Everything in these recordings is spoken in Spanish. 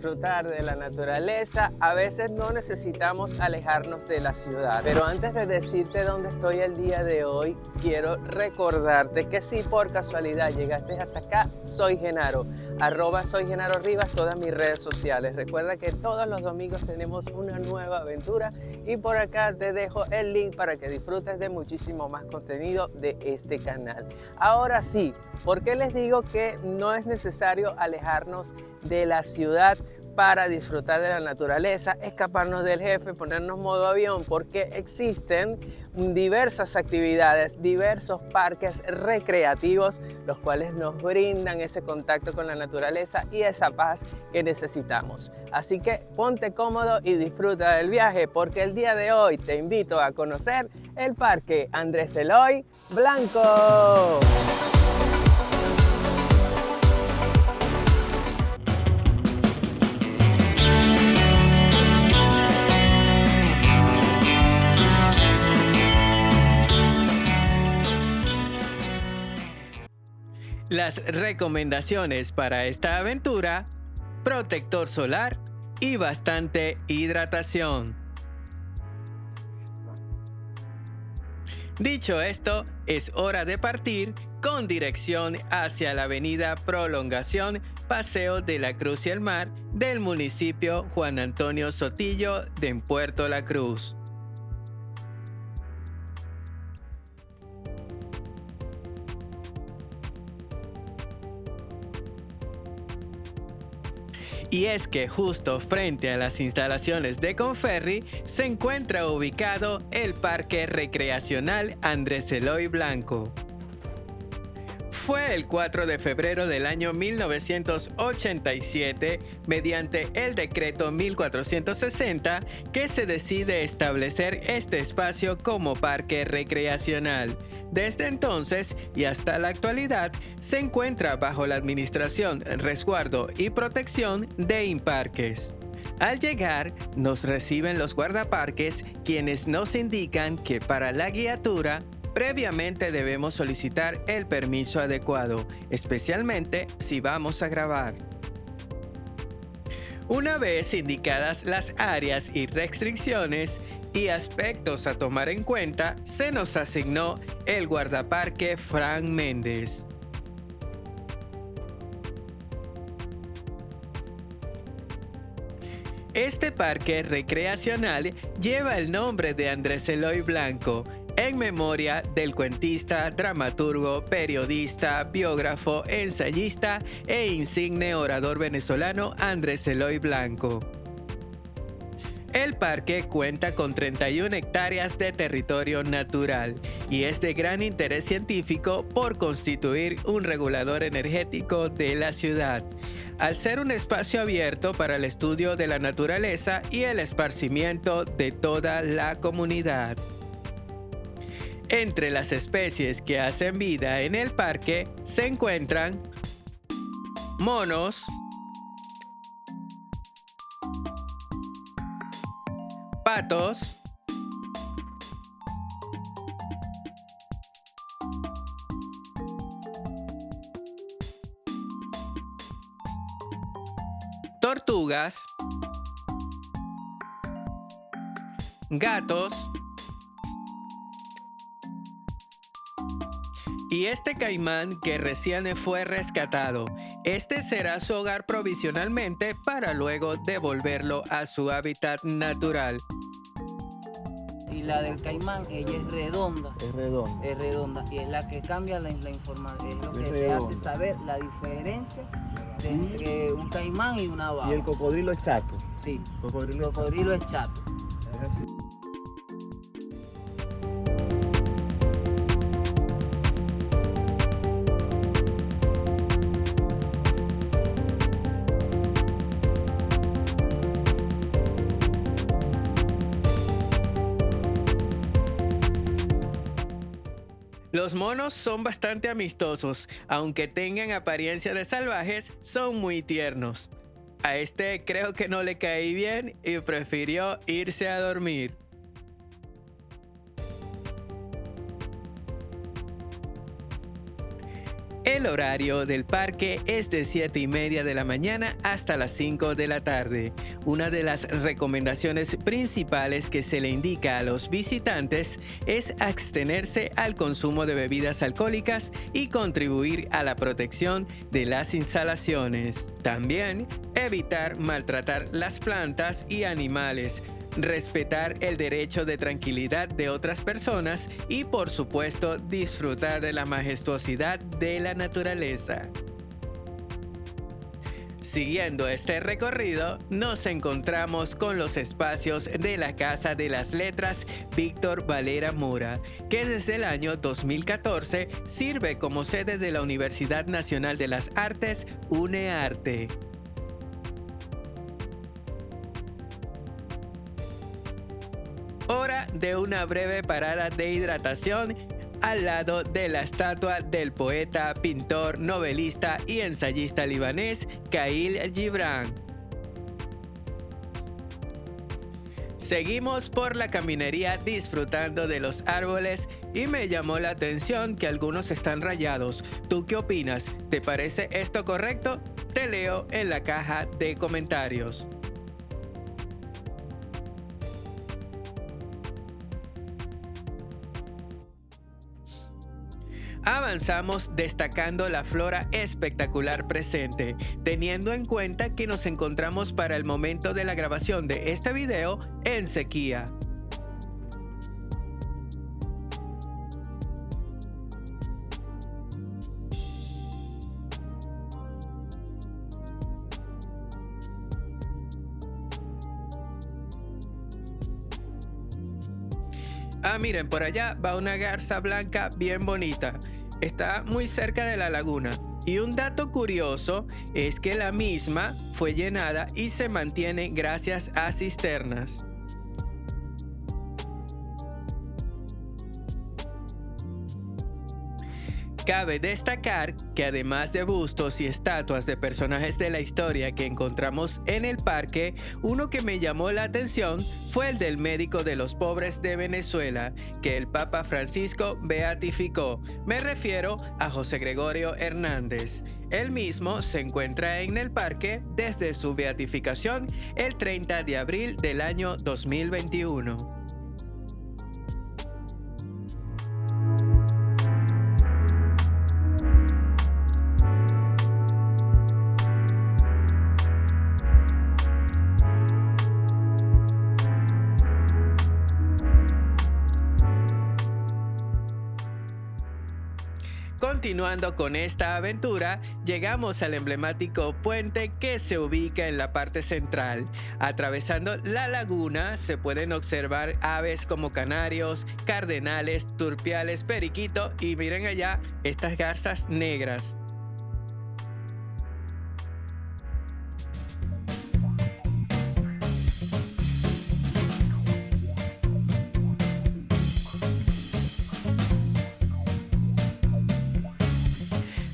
disfrutar de la naturaleza, a veces no necesitamos alejarnos de la ciudad. Pero antes de decirte dónde estoy el día de hoy, quiero recordarte que si por casualidad llegaste hasta acá, soy Genaro, @soy Genaro Rivas, todas mis redes sociales. Recuerda que todos los domingos tenemos una nueva aventura y por acá te dejo el link para que disfrutes de muchísimo más contenido de este canal. Ahora sí, ¿por qué les digo que no es necesario alejarnos de la ciudad para disfrutar de la naturaleza, escaparnos del jefe, ponernos modo avión? Porque existen diversas actividades, diversos parques recreativos, los cuales nos brindan ese contacto con la naturaleza y esa paz que necesitamos. Así que ponte cómodo y disfruta del viaje, porque el día de hoy te invito a conocer el Parque Andrés Eloy Blanco. Las recomendaciones para esta aventura: protector solar y bastante hidratación. Dicho esto, es hora de partir con dirección hacia la avenida Prolongación, Paseo de la Cruz y el Mar del municipio Juan Antonio Sotillo de Puerto La Cruz. Y es que justo frente a las instalaciones de Conferri se encuentra ubicado el Parque Recreacional Andrés Eloy Blanco. Fue el 4 de febrero del año 1987, mediante el decreto 1460, que se decide establecer este espacio como parque recreacional. Desde entonces y hasta la actualidad se encuentra bajo la administración, resguardo y protección de Imparques. Al llegar, nos reciben los guardaparques, quienes nos indican que para la guiatura previamente debemos solicitar el permiso adecuado, especialmente si vamos a grabar. Una vez indicadas las áreas y restricciones y aspectos a tomar en cuenta, se nos asignó el guardaparque Fran Méndez. Este parque recreacional lleva el nombre de Andrés Eloy Blanco, en memoria del cuentista, dramaturgo, periodista, biógrafo, ensayista e insigne orador venezolano Andrés Eloy Blanco. El parque cuenta con 31 hectáreas de territorio natural y es de gran interés científico por constituir un regulador energético de la ciudad, al ser un espacio abierto para el estudio de la naturaleza y el esparcimiento de toda la comunidad. Entre las especies que hacen vida en el parque se encuentran monos, patos, tortugas, gatos y este caimán que recién fue rescatado. Este será su hogar provisionalmente para luego devolverlo a su hábitat natural. Y la del caimán, ella es redonda. Es redonda. Es redonda y es la que cambia la información. Es lo que Es te redonda. hace saber la diferencia entre un caimán y una baba. Y el cocodrilo es chato. Sí, Cocodrilo el cocodrilo es chato. es así. Los monos son bastante amistosos, aunque tengan apariencia de salvajes, son muy tiernos. A este creo que no le caí bien y prefirió irse a dormir. El horario del parque es de 7:30 de la mañana hasta las 5 de la tarde. Una de las recomendaciones principales que se le indica a los visitantes es abstenerse al consumo de bebidas alcohólicas y contribuir a la protección de las instalaciones. También evitar maltratar las plantas y animales, respetar el derecho de tranquilidad de otras personas y, por supuesto, disfrutar de la majestuosidad de la naturaleza. Siguiendo este recorrido, nos encontramos con los espacios de la Casa de las Letras Víctor Valera Mora, que desde el año 2014 sirve como sede de la Universidad Nacional de las Artes, UNEARTE. Hora de una breve parada de hidratación al lado de la estatua del poeta, pintor, novelista y ensayista libanés Khalil Gibran. Seguimos por la caminería disfrutando de los árboles y me llamó la atención que algunos están rayados. ¿Tú qué opinas? ¿Te parece esto correcto? Te leo en la caja de comentarios. Avanzamos destacando la flora espectacular presente, teniendo en cuenta que nos encontramos para el momento de la grabación de este video en sequía. Ah, miren, por allá va una garza blanca bien bonita. Está muy cerca de la laguna. Y un dato curioso es que la misma fue llenada y se mantiene gracias a cisternas. Cabe destacar que además de bustos y estatuas de personajes de la historia que encontramos en el parque, uno que me llamó la atención fue el del médico de los pobres de Venezuela, que el Papa Francisco beatificó. Me refiero a José Gregorio Hernández. Él mismo se encuentra en el parque desde su beatificación el 30 de abril del año 2021. Continuando con esta aventura, llegamos al emblemático puente que se ubica en la parte central. Atravesando la laguna se pueden observar aves como canarios, cardenales, turpiales, periquito y miren allá estas garzas negras.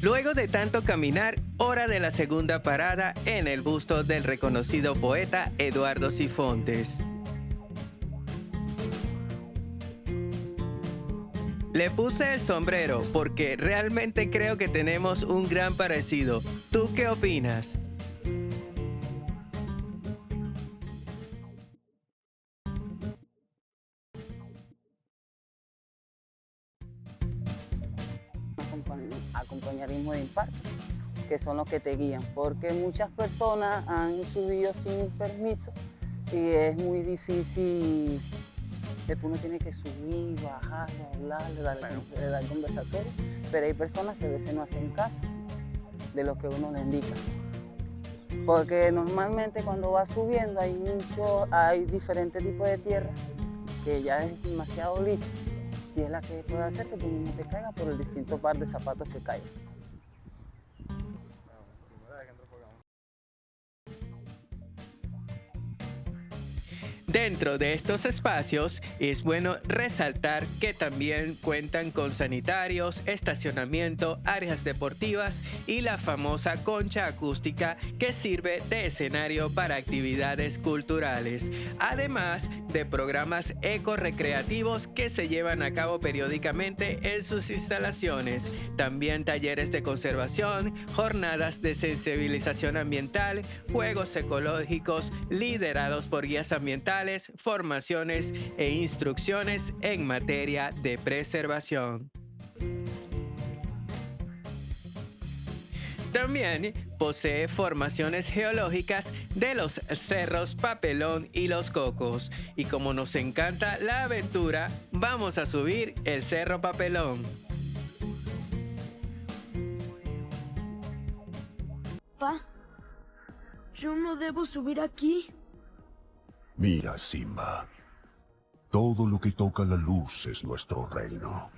Luego de tanto caminar, hora de la segunda parada en el busto del reconocido poeta Eduardo Sifontes. Le puse el sombrero porque realmente creo que tenemos un gran parecido. ¿Tú qué opinas? Acompañarismo de impacto, que son los que te guían, porque muchas personas han subido sin permiso y es muy difícil, después uno tiene que subir, bajar, hablar, dar conversatorio, pero hay personas que a veces no hacen caso de lo que uno le indica, porque normalmente cuando vas subiendo hay diferentes tipos de tierra que ya es demasiado liso, y es la que puede hacer que tú mismo te caigas por el distinto par de zapatos que caigan. Dentro de estos espacios es bueno resaltar que también cuentan con sanitarios, estacionamiento, áreas deportivas y la famosa concha acústica que sirve de escenario para actividades culturales, además de programas eco-recreativos que se llevan a cabo periódicamente en sus instalaciones, también talleres de conservación, jornadas de sensibilización ambiental, juegos ecológicos liderados por guías ambientales, formaciones e instrucciones en materia de preservación. También posee formaciones geológicas de los cerros Papelón y Los Cocos. Y como nos encanta la aventura, vamos a subir el Cerro Papelón. Pa, ¿yo no debo subir aquí? Mira, Simba. Todo lo que toca la luz es nuestro reino.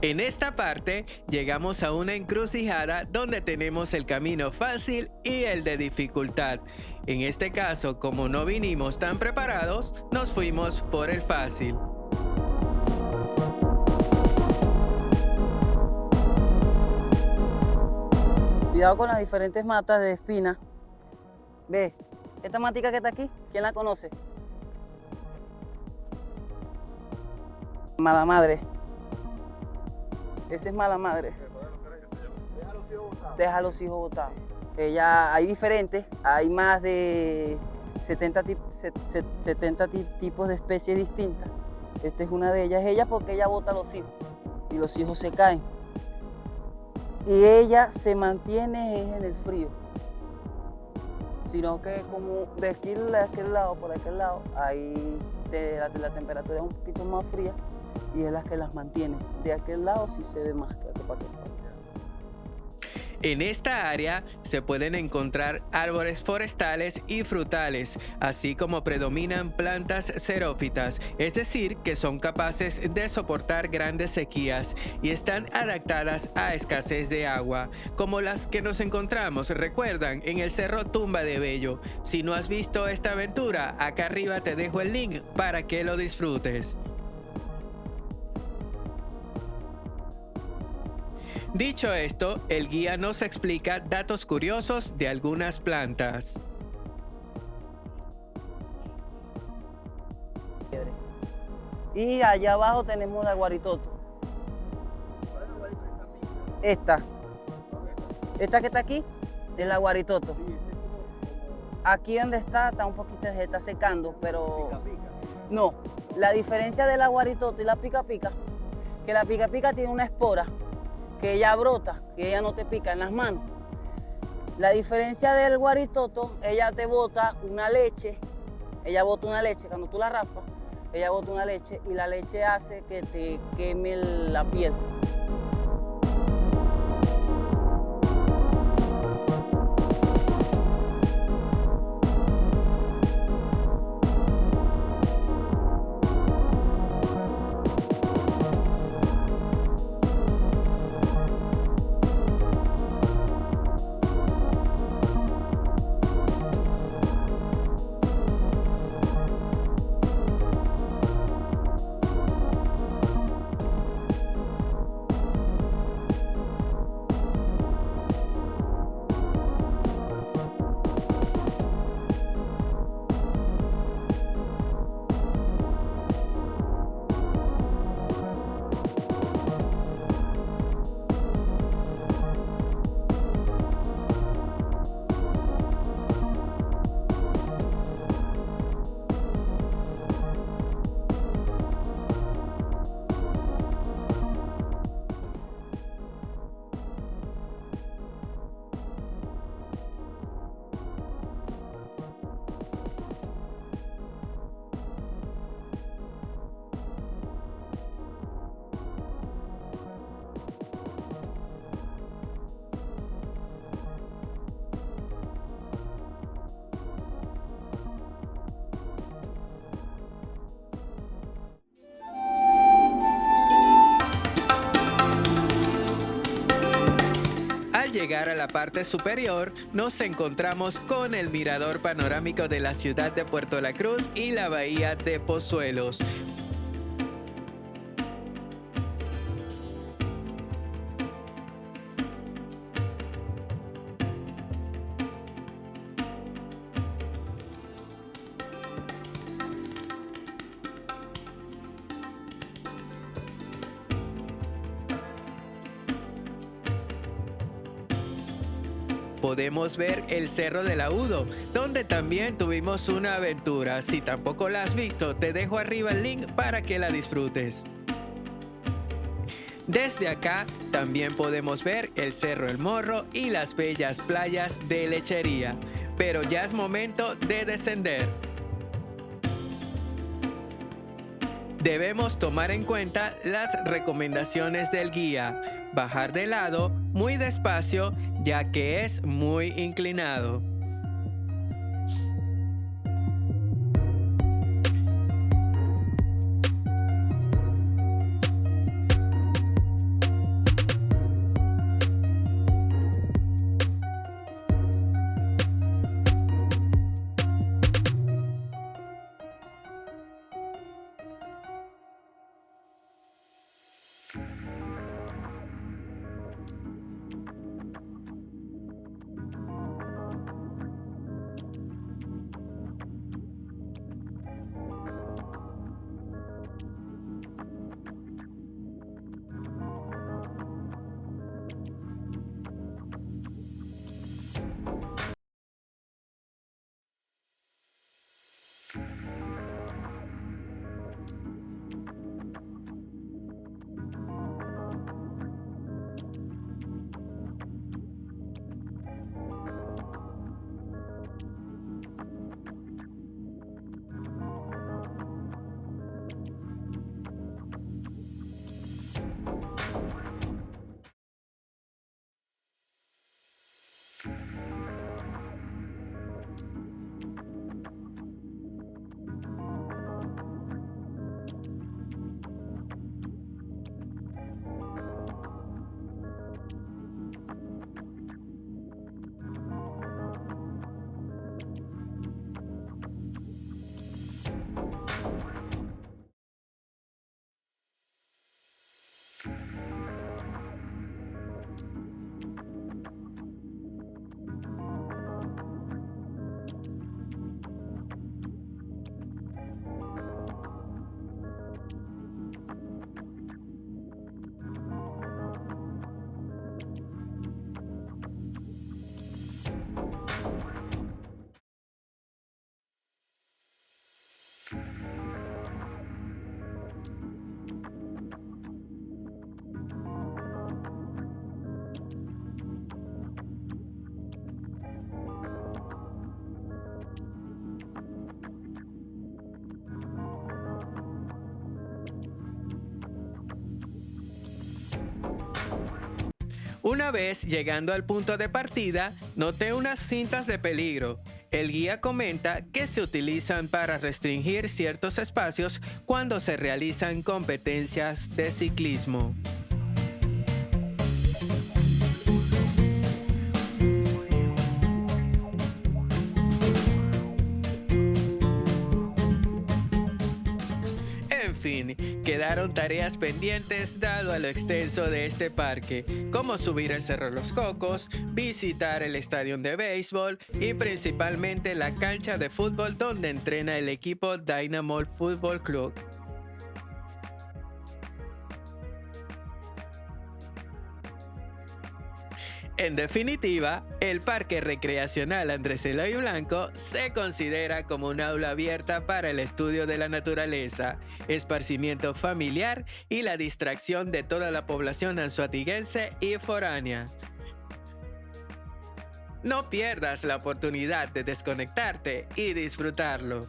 En esta parte llegamos a una encrucijada donde tenemos el camino fácil y el de dificultad. En este caso, como no vinimos tan preparados, nos fuimos por el fácil. Cuidado con las diferentes matas de espina. Ve, esta matica que está aquí, ¿quién la conoce? Mala madre. Esa es mala madre. Deja a los hijos botados. Hay diferentes, hay más de 70 tipos de especies distintas. Esta es una de ellas. Ella porque ella bota a los hijos y los hijos se caen. Y ella se mantiene en el frío. Sino que como de aquel lado, por aquel lado, ahí la temperatura es un poquito más fría y es la que las mantiene. De aquel lado sí se ve más que para aquel lado. En esta área se pueden encontrar árboles forestales y frutales, así como predominan plantas xerófitas, es decir, que son capaces de soportar grandes sequías y están adaptadas a escasez de agua, como las que nos encontramos, recuerdan, en el Cerro Tumba de Bello. Si no has visto esta aventura, acá arriba te dejo el link para que lo disfrutes. Dicho esto, el guía nos explica datos curiosos de algunas plantas. Y allá abajo tenemos la guaritoto. Esta que está aquí es la guaritoto. Aquí donde está un poquito, está secando, pero no. La diferencia de la guaritoto y la pica pica, que la pica pica tiene una espora que ella brota, que ella no te pica en las manos. La diferencia del guaritoto, ella te bota una leche, cuando tú la raspas, ella bota una leche y la leche hace que te queme la piel. llegar a la parte superior, nos encontramos con el mirador panorámico de la ciudad de Puerto La Cruz y la bahía de Pozuelos. Podemos ver el Cerro del Agudo, donde también tuvimos una aventura. Si tampoco la has visto, te dejo arriba el link para que la disfrutes. Desde acá también podemos ver el Cerro El Morro y las bellas playas de Lechería, pero ya es momento de descender. Debemos tomar en cuenta las recomendaciones del guía, bajar de lado muy despacio ya que es muy inclinado. Una vez llegando al punto de partida, noté unas cintas de peligro. El guía comenta que se utilizan para restringir ciertos espacios cuando se realizan competencias de ciclismo. En fin, quedaron tareas pendientes dado a lo extenso de este parque, como subir el Cerro Los Cocos, visitar el estadio de béisbol y principalmente la cancha de fútbol donde entrena el equipo Dynamo Fútbol Club. En definitiva, el Parque Recreacional Andrés Eloy Blanco se considera como un aula abierta para el estudio de la naturaleza, esparcimiento familiar y la distracción de toda la población anzoáteguense y foránea. No pierdas la oportunidad de desconectarte y disfrutarlo.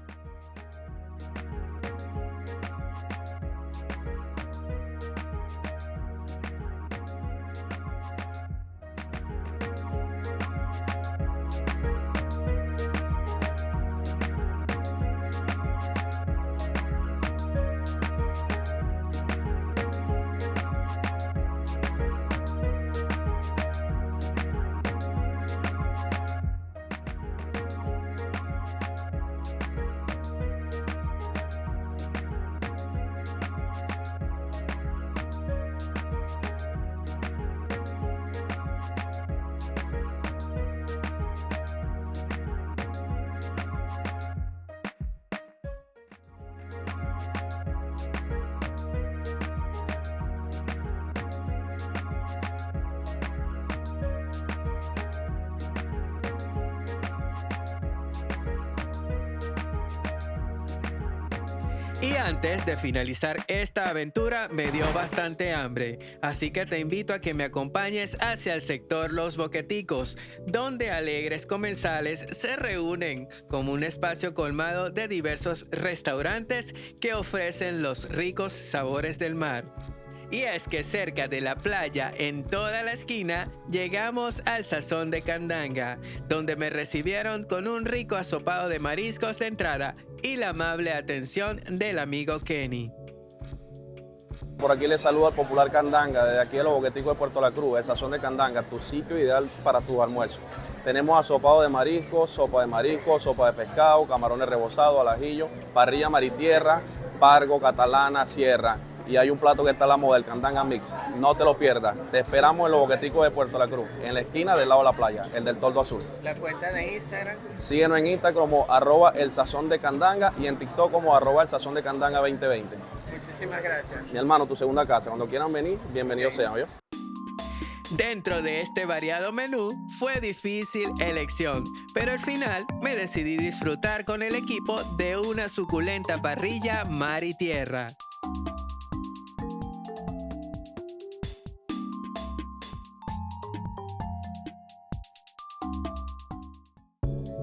Y antes de finalizar esta aventura me dio bastante hambre, así que te invito a que me acompañes hacia el sector Los Boqueticos, donde alegres comensales se reúnen como un espacio colmado de diversos restaurantes que ofrecen los ricos sabores del mar. Y es que cerca de la playa, en toda la esquina, llegamos al Sazón de Candanga, donde me recibieron con un rico asopado de mariscos de entrada y la amable atención del amigo Kenny. Por aquí les saluda el popular Candanga, desde aquí de Los Boqueticos de Puerto La Cruz, el Sazón de Candanga, tu sitio ideal para tus almuerzos. Tenemos asopado de mariscos, sopa de pescado, camarones rebozados, al ajillo, parrilla mar y tierra, pargo, catalana, sierra. Y hay un plato que está a la moda, el Candanga Mix. No te lo pierdas. Te esperamos en Los Boqueticos de Puerto La Cruz, en la esquina del lado de la playa, el del Toldo Azul. ¿La cuenta de Instagram? Síguenos en Instagram como @elsazondecandanga y en TikTok como @elsazondecandanga 2020. Muchísimas gracias. Mi hermano, tu segunda casa. Cuando quieran venir, bienvenidos sean, ¿oyó? Dentro de este variado menú fue difícil elección, pero al final me decidí disfrutar con el equipo de una suculenta parrilla mar y tierra.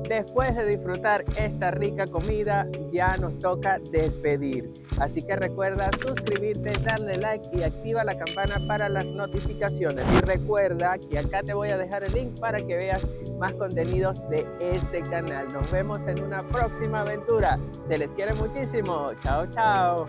Después de disfrutar esta rica comida, ya nos toca despedir. Así que recuerda suscribirte, darle like y activa la campana para las notificaciones. Y recuerda que acá te voy a dejar el link para que veas más contenidos de este canal. Nos vemos en una próxima aventura. Se les quiere muchísimo. Chao, chao.